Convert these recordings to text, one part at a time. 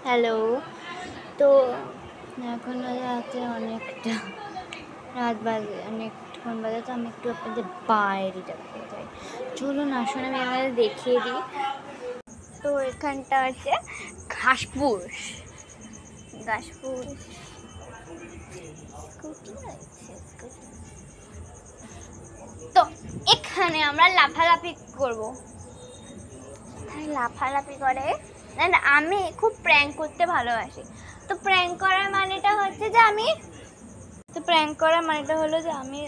Hello. তো এখন রাতে অনেকটা রাত বাজে, অনেকক্ষণ বাজে, তো আমি একটু আপনাদের বাইরে যাতে চাই। চলুন আসুন আমি আমাদের দেখিয়ে দিই। তো এখানটা হচ্ছে ঘাসপুস। তো এখানে আমরা লাফালাফি করবো। লাফালাফি করে না, আমি খুব প্র্যাঙ্ক করতে ভালোবাসি। তো প্র্যাঙ্ক করার মানেটা হচ্ছে যে আমি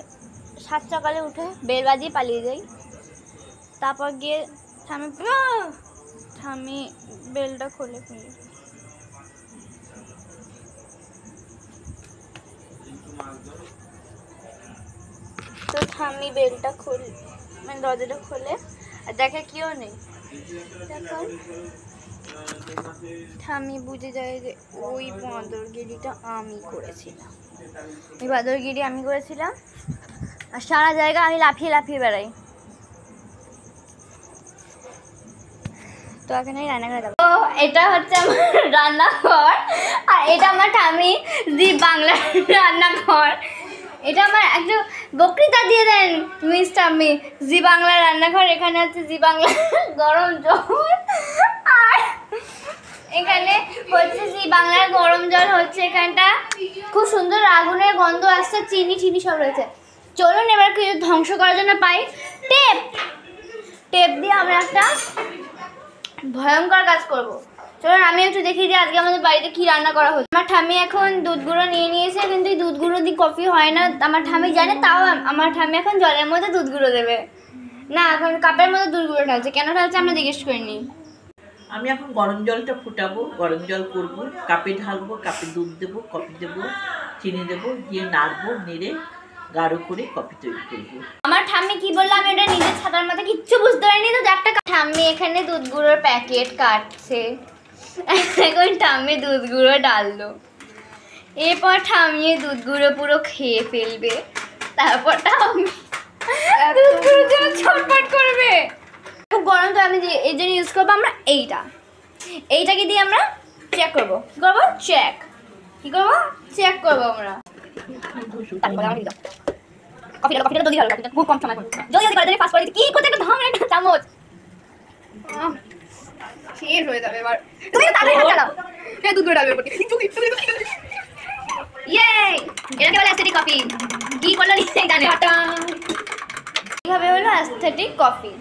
সাত সকালে উঠে বেল বাজিয়ে পালিয়ে যাই। তারপর গিয়ে ঠামি বেলটা খুলে ফেলি। তো ঠামি বেলটা মানে দরজাটা খোলে আর দেখে কেউ নেই। ঠামি বুঝে যায় যে ওই বাঁদরগিরিটা আমি করেছিলাম। আর সারা জায়গা আমি লাফিয়ে লাফিয়ে বেড়াই। তো এখানে রান্নাঘরে যাবো। তো এটা হচ্ছে আমার রান্নাঘর, আর এটা আমার ঠামি জি বাংলার রান্নাঘর। এটা আমার একটু বক্তৃতা দিয়ে দেন মিস ঠাম্মি। জি বাংলার রান্নাঘর, এখানে হচ্ছে জি বাংলা গরম জল, আর এখানে হচ্ছে জি বাংলার গরম জল হচ্ছে। এখানটা খুব সুন্দর আগুনের গন্ধ আসছে, চিনি সব রয়েছে। চলুন এবার কিছু ধ্বংস করার জন্য পাই টেপ দিয়ে আমরা একটা ভয়ঙ্কর কাজ করব। চলুন আমি একটু দেখি যে আজকে আমাদের বাড়িতে কি রান্না করা হচ্ছে। আমার ঠামি এখন দুধ গুঁড়ো নিয়ে নিয়েছে, কিন্তু এই দুধ গুঁড়ো দিয়ে কফি হয় না আমার ঠামি জানে। তাও আমার ঠামি এখন জলের মধ্যে দুধ গুঁড়ো দেবে না, এখন কাপের মধ্যে দুধ গুঁড়ো ঢালছে। কেন ঢালছে আমরা জিজ্ঞেস করিনি। আমি এখন গরম জলটা ফুটাবো, গরম জল করবো, কাপে ঢালবো, কাপে দুধ দেবো, কফি দেবো, চিনি দেবো, দিয়ে নাড়বো, নেড়ে গাঢ় করে কফি তৈরি করবো। আমার ঠাম্মি কি বললো আমি ওটা নিজের ছাতার মধ্যে কিচ্ছু বুঝতে পারিনি। তো একটা ঠাম্মি এখানে দুধ গুঁড়োর প্যাকেট কাটছে। এখন ঠাম্মি দুধ গুঁড়ো ডাললো, এরপর ঠাম্মি দুধ গুঁড়ো পুরো খেয়ে ফেলবে। তারপর ঠাম্মি দুধ গুঁড়োর জন্য ছটফট করবে। খুব গরম, তো আমি এই জন্য ইউজ করবো আমরা এইটাকে দিয়ে আমরা চেক করবো। চেক করবো আমরা। কফিটা জলদি ঢালো, খুব কম সময় জলদি করে ফাস্ট করে কি করতে একটা ধাম একটা চামচ শেষ হয়ে যাবে। এবার তুমি তাড়াতাড়ি হাত চালাও, ফের দুধ গুঁড়ো ডালবে উপর দিয়ে। ইয়ে, এটাকে বলে অ্যাসথেটিক কফি। কি করলো নিশ্চয়ই জানে। এইভাবে হলো অ্যাসথেটিক কফি।